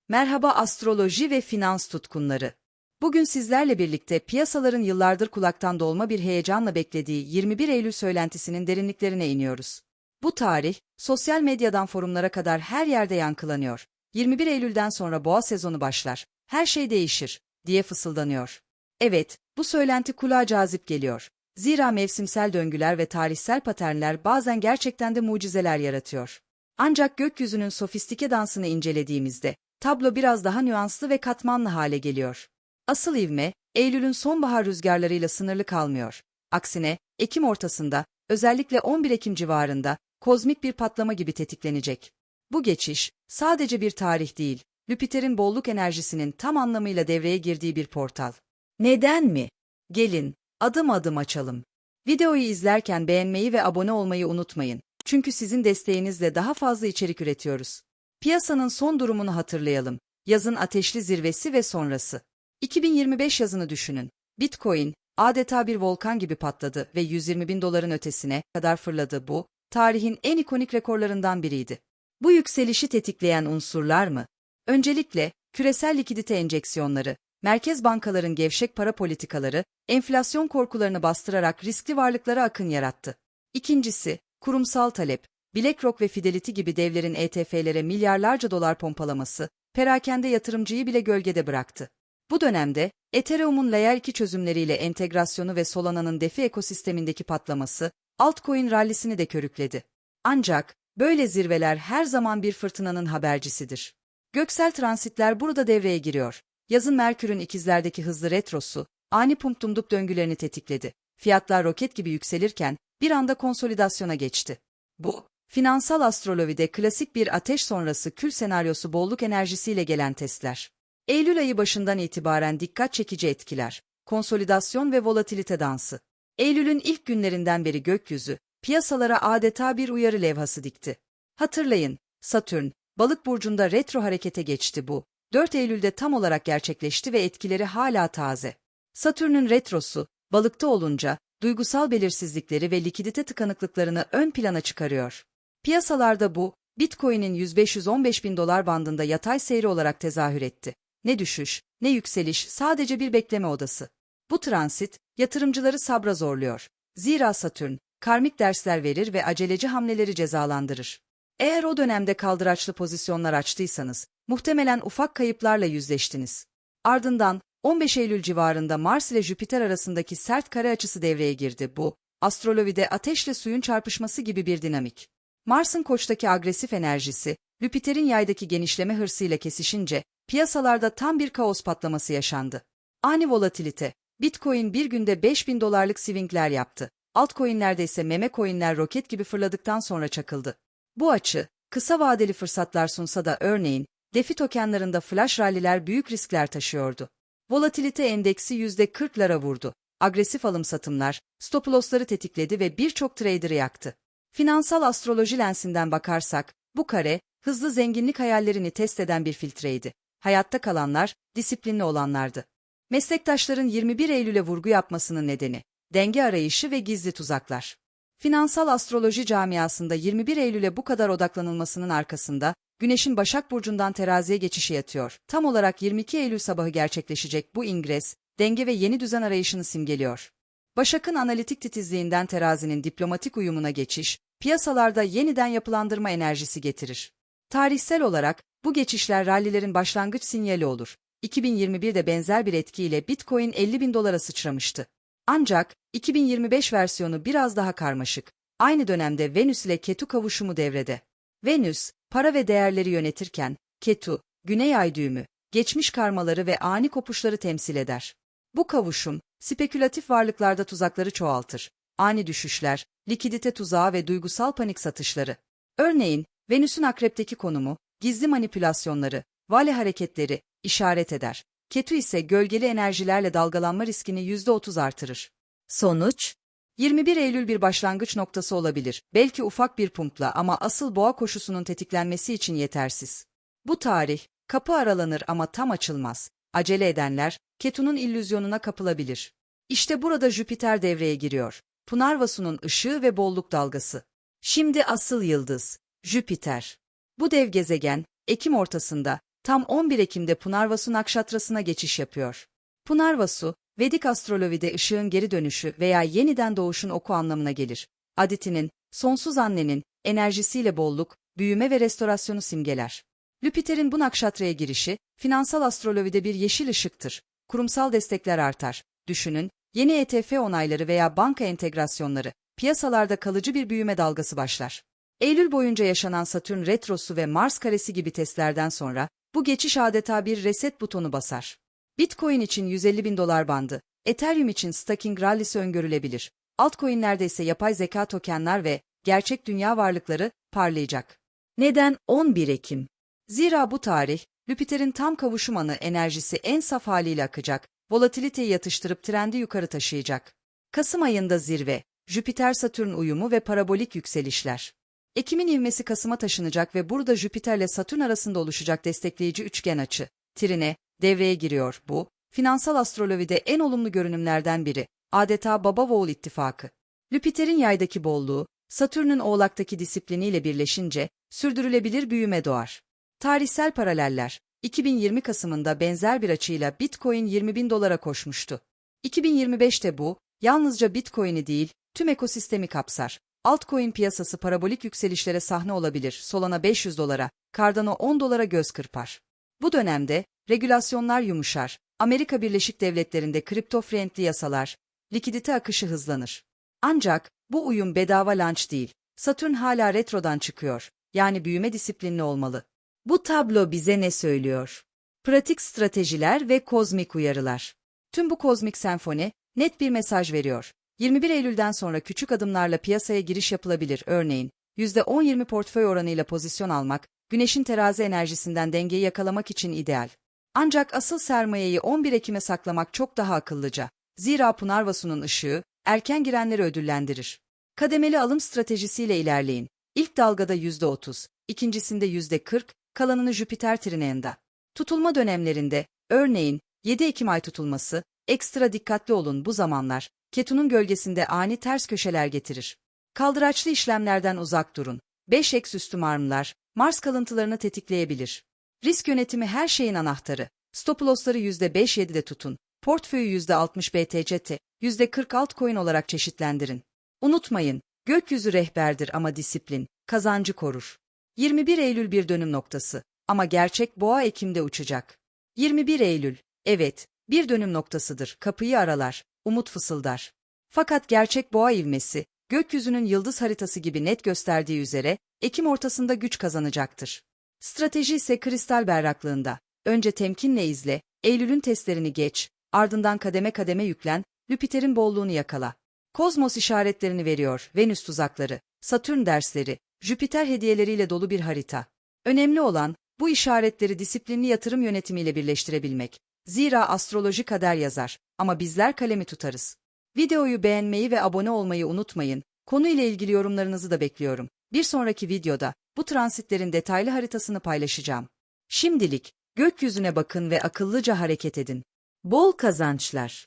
Merhaba astroloji ve finans tutkunları. Bugün sizlerle birlikte piyasaların yıllardır kulaktan dolma bir heyecanla beklediği 21 Eylül söylentisinin derinliklerine iniyoruz. Bu tarih, sosyal medyadan forumlara kadar her yerde yankılanıyor. 21 Eylül'den sonra boğa sezonu başlar, her şey değişir, diye fısıldanıyor. Evet, bu söylenti kulağa cazip geliyor. Zira mevsimsel döngüler ve tarihsel paternler bazen gerçekten de mucizeler yaratıyor. Ancak gökyüzünün sofistike dansını incelediğimizde, tablo biraz daha nüanslı ve katmanlı hale geliyor. Asıl ivme, Eylül'ün sonbahar rüzgarlarıyla sınırlı kalmıyor. Aksine, Ekim ortasında, özellikle 11 Ekim civarında, kozmik bir patlama gibi tetiklenecek. Bu geçiş, sadece bir tarih değil, Jüpiter'in bolluk enerjisinin tam anlamıyla devreye girdiği bir portal. Neden mi? Gelin, adım adım açalım. Videoyu izlerken beğenmeyi ve abone olmayı unutmayın. Çünkü sizin desteğinizle daha fazla içerik üretiyoruz. Piyasanın son durumunu hatırlayalım. Yazın ateşli zirvesi ve sonrası. 2025 yazını düşünün. Bitcoin adeta bir volkan gibi patladı ve 120 bin doların ötesine kadar fırladı. Bu, tarihin en ikonik rekorlarından biriydi. Bu yükselişi tetikleyen unsurlar mı? Öncelikle, küresel likidite enjeksiyonları, merkez bankaların gevşek para politikaları, enflasyon korkularını bastırarak riskli varlıklara akın yarattı. İkincisi, kurumsal talep. BlackRock ve Fidelity gibi devlerin ETF'lere milyarlarca dolar pompalaması, perakende yatırımcıyı bile gölgede bıraktı. Bu dönemde, Ethereum'un Layer 2 çözümleriyle entegrasyonu ve Solana'nın DeFi ekosistemindeki patlaması, altcoin rallisini de körükledi. Ancak, böyle zirveler her zaman bir fırtınanın habercisidir. Göksel transitler burada devreye giriyor. Yazın Merkür'ün ikizlerdeki hızlı retrosu, ani pump döngülerini tetikledi. Fiyatlar roket gibi yükselirken, bir anda konsolidasyona geçti. Bu, finansal astrolojide klasik bir ateş sonrası kül senaryosu bolluk enerjisiyle gelen testler. Eylül ayı başından itibaren dikkat çekici etkiler, konsolidasyon ve volatilite dansı. Eylül'ün ilk günlerinden beri gökyüzü, piyasalara adeta bir uyarı levhası dikti. Hatırlayın, Satürn, Balık burcunda retro harekete geçti bu. 4 Eylül'de tam olarak gerçekleşti ve etkileri hala taze. Satürn'ün retrosu, Balıkta olunca, duygusal belirsizlikleri ve likidite tıkanıklıklarını ön plana çıkarıyor. Piyasalarda bu, Bitcoin'in 100-515 bin dolar bandında yatay seyri olarak tezahür etti. Ne düşüş, ne yükseliş, sadece bir bekleme odası. Bu transit, yatırımcıları sabra zorluyor. Zira Satürn, karmik dersler verir ve aceleci hamleleri cezalandırır. Eğer o dönemde kaldıraçlı pozisyonlar açtıysanız, muhtemelen ufak kayıplarla yüzleştiniz. Ardından, 15 Eylül civarında Mars ile Jüpiter arasındaki sert kare açısı devreye girdi. Bu, astrolojide ateşle suyun çarpışması gibi bir dinamik. Mars'ın Koç'taki agresif enerjisi, Jüpiter'in Yay'daki genişleme hırsıyla kesişince, piyasalarda tam bir kaos patlaması yaşandı. Ani volatilite, Bitcoin bir günde 5.000 dolarlık swingler yaptı. Altcoin'lerde ise meme coin'ler roket gibi fırladıktan sonra çakıldı. Bu açı, kısa vadeli fırsatlar sunsa da örneğin, DeFi tokenlarında flash ralliler büyük riskler taşıyordu. Volatilite endeksi %40'lara vurdu. Agresif alım-satımlar, stop loss'ları tetikledi ve birçok trader'ı yaktı. Finansal astroloji lensinden bakarsak, bu kare, hızlı zenginlik hayallerini test eden bir filtreydi. Hayatta kalanlar, disiplinli olanlardı. Meslektaşların 21 Eylül'e vurgu yapmasının nedeni, denge arayışı ve gizli tuzaklar. Finansal astroloji camiasında 21 Eylül'e bu kadar odaklanılmasının arkasında, Güneş'in Başak Burcu'ndan Terazi'ye geçişi yatıyor. Tam olarak 22 Eylül sabahı gerçekleşecek bu ingres, denge ve yeni düzen arayışını simgeliyor. Başak'ın analitik titizliğinden Terazi'nin diplomatik uyumuna geçiş, piyasalarda yeniden yapılandırma enerjisi getirir. Tarihsel olarak, bu geçişler rallilerin başlangıç sinyali olur. 2021'de benzer bir etkiyle Bitcoin 50 bin dolara sıçramıştı. Ancak, 2025 versiyonu biraz daha karmaşık. Aynı dönemde Venüs ile Ketu kavuşumu devrede. Venüs, para ve değerleri yönetirken, Ketu, Güney Ay düğümü, geçmiş karmaları ve ani kopuşları temsil eder. Bu kavuşum, spekülatif varlıklarda tuzakları çoğaltır. Ani düşüşler, likidite tuzağı ve duygusal panik satışları. Örneğin, Venüs'ün Akrep'teki konumu, gizli manipülasyonları, vale hareketleri işaret eder. Ketu ise gölgeli enerjilerle dalgalanma riskini %30 artırır. Sonuç? 21 Eylül bir başlangıç noktası olabilir, belki ufak bir pumpla ama asıl boğa koşusunun tetiklenmesi için yetersiz. Bu tarih, kapı aralanır ama tam açılmaz. Acele edenler, Ketu'nun illüzyonuna kapılabilir. İşte burada Jüpiter devreye giriyor. Punarvasu'nun ışığı ve bolluk dalgası. Şimdi asıl yıldız, Jüpiter. Bu dev gezegen, Ekim ortasında, Tam 11 Ekim'de Punarvasu Nakşatrası'na geçiş yapıyor. Punarvasu, Vedik astrolojide ışığın geri dönüşü veya yeniden doğuşun oku anlamına gelir. Aditi'nin, sonsuz annenin, enerjisiyle bolluk, büyüme ve restorasyonu simgeler. Jüpiter'in bu nakşatraya girişi, finansal astrolojide bir yeşil ışıktır. Kurumsal destekler artar. Düşünün, yeni ETF onayları veya banka entegrasyonları, piyasalarda kalıcı bir büyüme dalgası başlar. Eylül boyunca yaşanan Satürn retrosu ve Mars karesi gibi testlerden sonra, bu geçiş adeta bir reset butonu basar. Bitcoin için 150 bin dolar bandı, Ethereum için staking rallisi öngörülebilir. Altcoin'lerde ise yapay zeka tokenler ve gerçek dünya varlıkları parlayacak. Neden 11 Ekim? Zira bu tarih, Jüpiter'in tam kavuşum anı enerjisi en saf haliyle akacak, volatiliteyi yatıştırıp trendi yukarı taşıyacak. Kasım ayında zirve, Jüpiter-Satürn uyumu ve parabolik yükselişler. Ekim'in ivmesi Kasım'a taşınacak ve burada Jüpiter'le Satürn arasında oluşacak destekleyici üçgen açı, Trine, devreye giriyor. Bu, finansal astrolojide en olumlu görünümlerden biri, adeta baba-oğul ittifakı. Jüpiter'in yaydaki bolluğu, Satürn'ün oğlaktaki disipliniyle birleşince, sürdürülebilir büyüme doğar. Tarihsel paraleller, 2020 Kasım'ında benzer bir açıyla Bitcoin 20 bin dolara koşmuştu. 2025'te bu, yalnızca Bitcoin'i değil, tüm ekosistemi kapsar. Altcoin piyasası parabolik yükselişlere sahne olabilir, Solana 500 dolara, Cardano 10 dolara göz kırpar. Bu dönemde, regülasyonlar yumuşar, Amerika Birleşik Devletleri'nde kripto-friendly yasalar, likidite akışı hızlanır. Ancak, bu uyum bedava launch değil, Satürn hala retrodan çıkıyor, yani büyüme disiplinli olmalı. Bu tablo bize ne söylüyor? Pratik stratejiler ve kozmik uyarılar. Tüm bu kozmik senfoni, net bir mesaj veriyor. 21 Eylül'den sonra küçük adımlarla piyasaya giriş yapılabilir. Örneğin, %10-20 portföy oranıyla pozisyon almak, Güneşin terazi enerjisinden dengeyi yakalamak için ideal. Ancak asıl sermayeyi 11 Ekim'e saklamak çok daha akıllıca. Zira Punarvasu'nun ışığı, erken girenleri ödüllendirir. Kademeli alım stratejisiyle ilerleyin. İlk dalgada %30, ikincisinde %40, kalanını Jüpiter trineğinde. Tutulma dönemlerinde, örneğin 7 Ekim ay tutulması, ekstra dikkatli olun bu zamanlar, Ketu'nun gölgesinde ani ters köşeler getirir. Kaldıraçlı işlemlerden uzak durun. 5x üstü marmlar, Mars kalıntılarını tetikleyebilir. Risk yönetimi her şeyin anahtarı. Stop loss'ları %5-7'de tutun. Portföyü %60 BTCT, %40 altcoin olarak çeşitlendirin. Unutmayın, gökyüzü rehberdir ama disiplin, kazancı korur. 21 Eylül bir dönüm noktası ama gerçek boğa Ekim'de uçacak. 21 Eylül, evet, bir dönüm noktasıdır, kapıyı aralar, umut fısıldar. Fakat gerçek boğa ivmesi, gökyüzünün yıldız haritası gibi net gösterdiği üzere, Ekim ortasında güç kazanacaktır. Strateji ise kristal berraklığında. Önce temkinle izle, Eylül'ün testlerini geç, ardından kademe kademe yüklen, Jüpiter'in bolluğunu yakala. Kozmos işaretlerini veriyor, Venüs tuzakları, Satürn dersleri, Jüpiter hediyeleriyle dolu bir harita. Önemli olan, bu işaretleri disiplinli yatırım yönetimiyle birleştirebilmek. Zira astroloji kader yazar, ama bizler kalemi tutarız. Videoyu beğenmeyi ve abone olmayı unutmayın, konuyla ilgili yorumlarınızı da bekliyorum. Bir sonraki videoda, bu transitlerin detaylı haritasını paylaşacağım. Şimdilik, gökyüzüne bakın ve akıllıca hareket edin. Bol kazançlar.